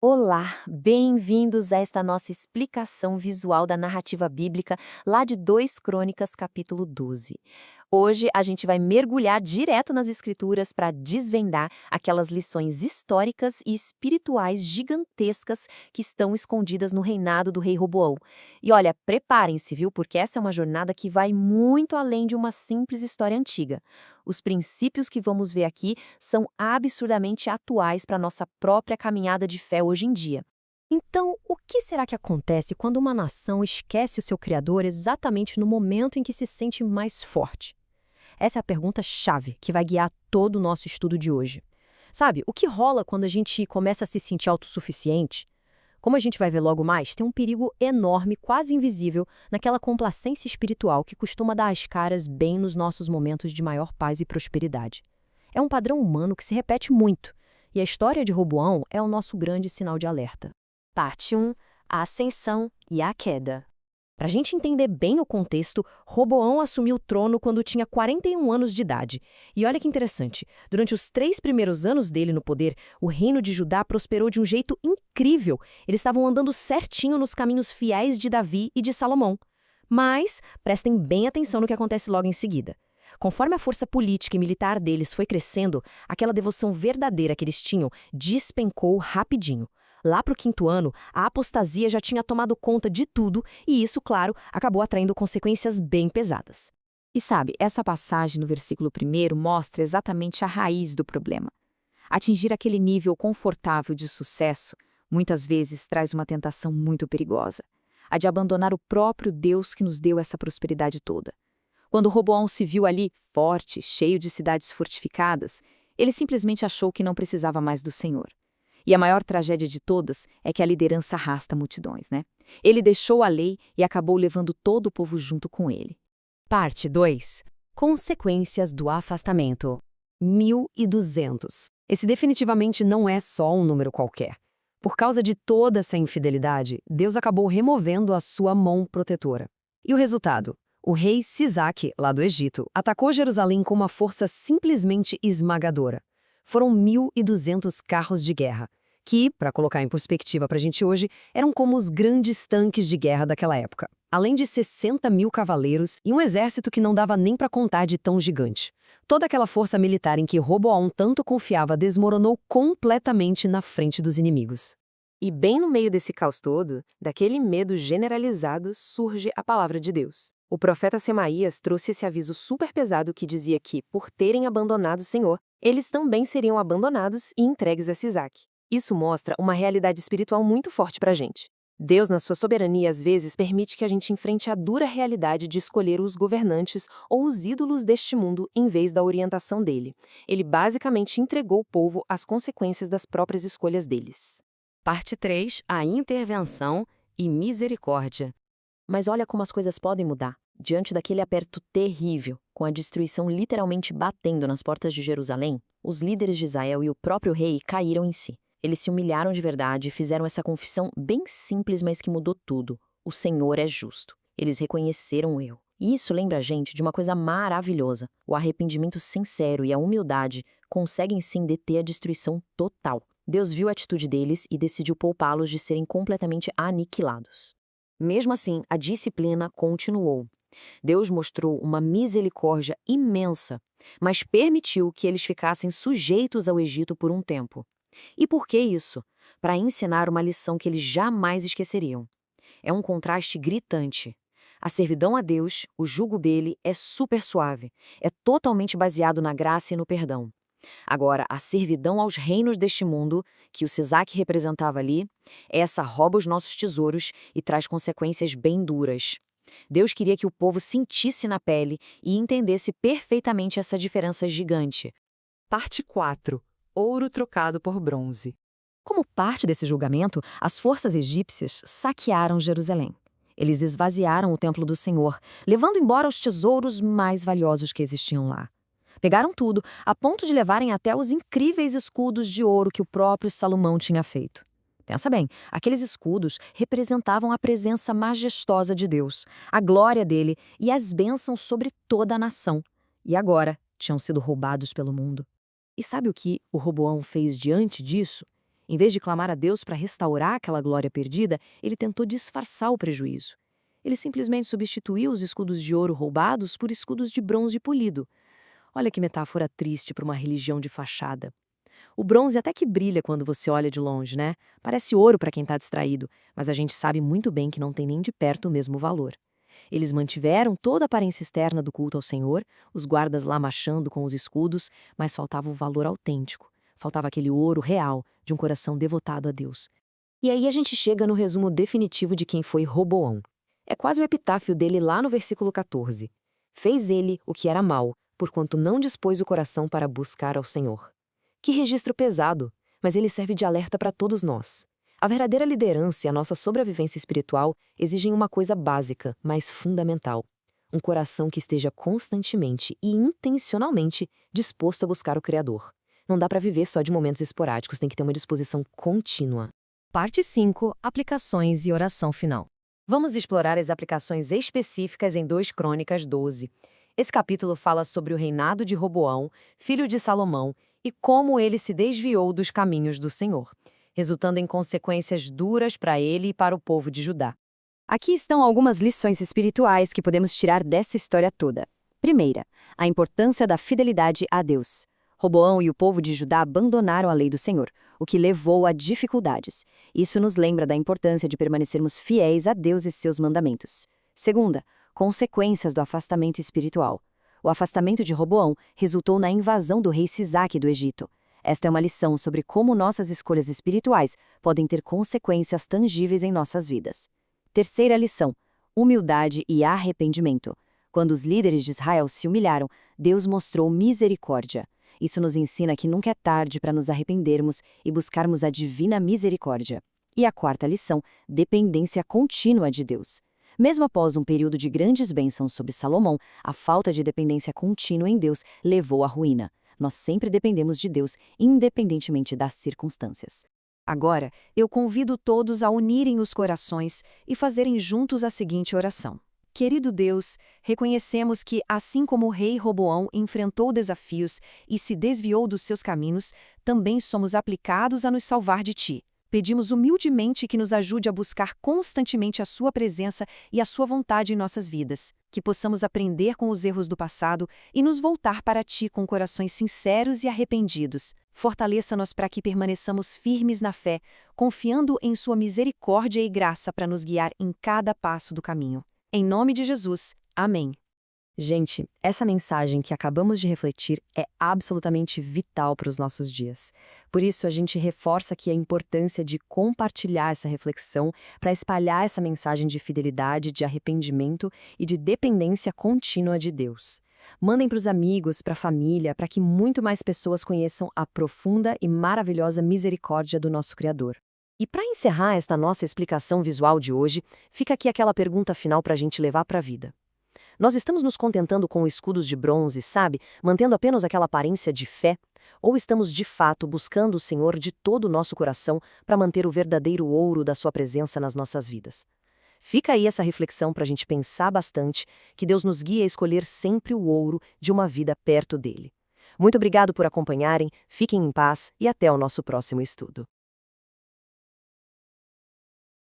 Olá, bem-vindos a esta nossa explicação visual da narrativa bíblica lá de 2 Crônicas, capítulo 12. Hoje a gente vai mergulhar direto nas escrituras para desvendar aquelas lições históricas e espirituais gigantescas que estão escondidas no reinado do rei Roboão. E olha, preparem-se, viu? Porque essa é uma jornada que vai muito além de uma simples história antiga. Os princípios que vamos ver aqui são absurdamente atuais para a nossa própria caminhada de fé hoje em dia. Então, o que será que acontece quando uma nação esquece o seu Criador exatamente no momento em que se sente mais forte? Essa é a pergunta-chave que vai guiar todo o nosso estudo de hoje. Sabe, o que rola quando a gente começa a se sentir autossuficiente? Como a gente vai ver logo mais, tem um perigo enorme, quase invisível, naquela complacência espiritual que costuma dar as caras bem nos nossos momentos de maior paz e prosperidade. É um padrão humano que se repete muito, e a história de Roboão é o nosso grande sinal de alerta. Parte 1. A ascensão e a queda. Para a gente entender bem o contexto, Roboão assumiu o trono quando tinha 41 anos de idade. E olha que interessante, durante os 3 primeiros anos dele no poder, o reino de Judá prosperou de um jeito incrível. Eles estavam andando certinho nos caminhos fiéis de Davi e de Salomão. Mas prestem bem atenção no que acontece logo em seguida. Conforme a força política e militar deles foi crescendo, aquela devoção verdadeira que eles tinham despencou rapidinho. Lá para o 5º ano, a apostasia já tinha tomado conta de tudo e isso, claro, acabou atraindo consequências bem pesadas. E sabe, essa passagem no versículo 1º mostra exatamente a raiz do problema. Atingir aquele nível confortável de sucesso muitas vezes traz uma tentação muito perigosa, a de abandonar o próprio Deus que nos deu essa prosperidade toda. Quando Roboão se viu ali, forte, cheio de cidades fortificadas, ele simplesmente achou que não precisava mais do Senhor. E a maior tragédia de todas é que a liderança arrasta multidões, né? Ele deixou a lei e acabou levando todo o povo junto com ele. Parte 2. Consequências do afastamento. 1.200. Esse definitivamente não é só um número qualquer. Por causa de toda essa infidelidade, Deus acabou removendo a sua mão protetora. E o resultado? O rei Sisaque, lá do Egito, atacou Jerusalém com uma força simplesmente esmagadora. Foram 1.200 carros de guerra, que, para colocar em perspectiva para a gente hoje, eram como os grandes tanques de guerra daquela época. Além de 60 mil cavaleiros e um exército que não dava nem para contar de tão gigante. Toda aquela força militar em que Roboão tanto confiava desmoronou completamente na frente dos inimigos. E bem no meio desse caos todo, daquele medo generalizado, surge a palavra de Deus. O profeta Semaías trouxe esse aviso super pesado que dizia que, por terem abandonado o Senhor, eles também seriam abandonados e entregues a Sisaque. Isso mostra uma realidade espiritual muito forte pra gente. Deus, na sua soberania, às vezes permite que a gente enfrente a dura realidade de escolher os governantes ou os ídolos deste mundo em vez da orientação dele. Ele basicamente entregou o povo às consequências das próprias escolhas deles. Parte 3. A intervenção e misericórdia. Mas olha como as coisas podem mudar. Diante daquele aperto terrível, com a destruição literalmente batendo nas portas de Jerusalém, os líderes de Israel e o próprio rei caíram em si. Eles se humilharam de verdade e fizeram essa confissão bem simples, mas que mudou tudo. O Senhor é justo. Eles reconheceram o erro. E isso lembra a gente de uma coisa maravilhosa. O arrependimento sincero e a humildade conseguem sim deter a destruição total. Deus viu a atitude deles e decidiu poupá-los de serem completamente aniquilados. Mesmo assim, a disciplina continuou. Deus mostrou uma misericórdia imensa, mas permitiu que eles ficassem sujeitos ao Egito por um tempo. E por que isso? Para ensinar uma lição que eles jamais esqueceriam. É um contraste gritante. A servidão a Deus, o jugo dele, é super suave, é totalmente baseado na graça e no perdão. Agora, a servidão aos reinos deste mundo, que o Sisaque representava ali, essa rouba os nossos tesouros e traz consequências bem duras. Deus queria que o povo sentisse na pele e entendesse perfeitamente essa diferença gigante. Parte 4. Ouro trocado por bronze. Como parte desse julgamento, as forças egípcias saquearam Jerusalém. Eles esvaziaram o templo do Senhor, levando embora os tesouros mais valiosos que existiam lá. Pegaram tudo, a ponto de levarem até os incríveis escudos de ouro que o próprio Salomão tinha feito. Pensa bem, aqueles escudos representavam a presença majestosa de Deus, a glória dele e as bênçãos sobre toda a nação. E agora tinham sido roubados pelo mundo. E sabe o que o Roboão fez diante disso? Em vez de clamar a Deus para restaurar aquela glória perdida, ele tentou disfarçar o prejuízo. Ele simplesmente substituiu os escudos de ouro roubados por escudos de bronze polido. Olha que metáfora triste para uma religião de fachada. O bronze até que brilha quando você olha de longe, né? Parece ouro para quem está distraído, mas a gente sabe muito bem que não tem nem de perto o mesmo valor. Eles mantiveram toda a aparência externa do culto ao Senhor, os guardas lá marchando com os escudos, mas faltava o valor autêntico. Faltava aquele ouro real de um coração devotado a Deus. E aí a gente chega no resumo definitivo de quem foi Roboão. É quase o epitáfio dele lá no versículo 14. Fez ele o que era mal, porquanto não dispôs o coração para buscar ao Senhor. Que registro pesado, mas ele serve de alerta para todos nós. A verdadeira liderança e a nossa sobrevivência espiritual exigem uma coisa básica, mas fundamental. Um coração que esteja constantemente e intencionalmente disposto a buscar o Criador. Não dá para viver só de momentos esporádicos, tem que ter uma disposição contínua. Parte 5. Aplicações e oração final. Vamos explorar as aplicações específicas em 2 Crônicas 12. Esse capítulo fala sobre o reinado de Roboão, filho de Salomão, e como ele se desviou dos caminhos do Senhor, resultando em consequências duras para ele e para o povo de Judá. Aqui estão algumas lições espirituais que podemos tirar dessa história toda. Primeira, a importância da fidelidade a Deus. Roboão e o povo de Judá abandonaram a lei do Senhor, o que levou a dificuldades. Isso nos lembra da importância de permanecermos fiéis a Deus e seus mandamentos. Segunda, consequências do afastamento espiritual. O afastamento de Roboão resultou na invasão do rei Sisaque do Egito. Esta é uma lição sobre como nossas escolhas espirituais podem ter consequências tangíveis em nossas vidas. Terceira lição: humildade e arrependimento. Quando os líderes de Israel se humilharam, Deus mostrou misericórdia. Isso nos ensina que nunca é tarde para nos arrependermos e buscarmos a divina misericórdia. E a quarta lição: dependência contínua de Deus. Mesmo após um período de grandes bênçãos sobre Salomão, a falta de dependência contínua em Deus levou à ruína. Nós sempre dependemos de Deus, independentemente das circunstâncias. Agora, eu convido todos a unirem os corações e fazerem juntos a seguinte oração. Querido Deus, reconhecemos que, assim como o rei Roboão enfrentou desafios e se desviou dos seus caminhos, também somos aplicados a nos salvar de Ti. Pedimos humildemente que nos ajude a buscar constantemente a Sua presença e a Sua vontade em nossas vidas, que possamos aprender com os erros do passado e nos voltar para Ti com corações sinceros e arrependidos. Fortaleça-nos para que permaneçamos firmes na fé, confiando em Sua misericórdia e graça para nos guiar em cada passo do caminho. Em nome de Jesus. Amém. Gente, essa mensagem que acabamos de refletir é absolutamente vital para os nossos dias. Por isso, a gente reforça aqui a importância de compartilhar essa reflexão para espalhar essa mensagem de fidelidade, de arrependimento e de dependência contínua de Deus. Mandem para os amigos, para a família, para que muito mais pessoas conheçam a profunda e maravilhosa misericórdia do nosso Criador. E para encerrar esta nossa explicação visual de hoje, fica aqui aquela pergunta final para a gente levar para a vida. Nós estamos nos contentando com escudos de bronze, sabe? Mantendo apenas aquela aparência de fé? Ou estamos de fato buscando o Senhor de todo o nosso coração para manter o verdadeiro ouro da sua presença nas nossas vidas? Fica aí essa reflexão para a gente pensar bastante, que Deus nos guie a escolher sempre o ouro de uma vida perto dele. Muito obrigado por acompanharem, fiquem em paz e até o nosso próximo estudo.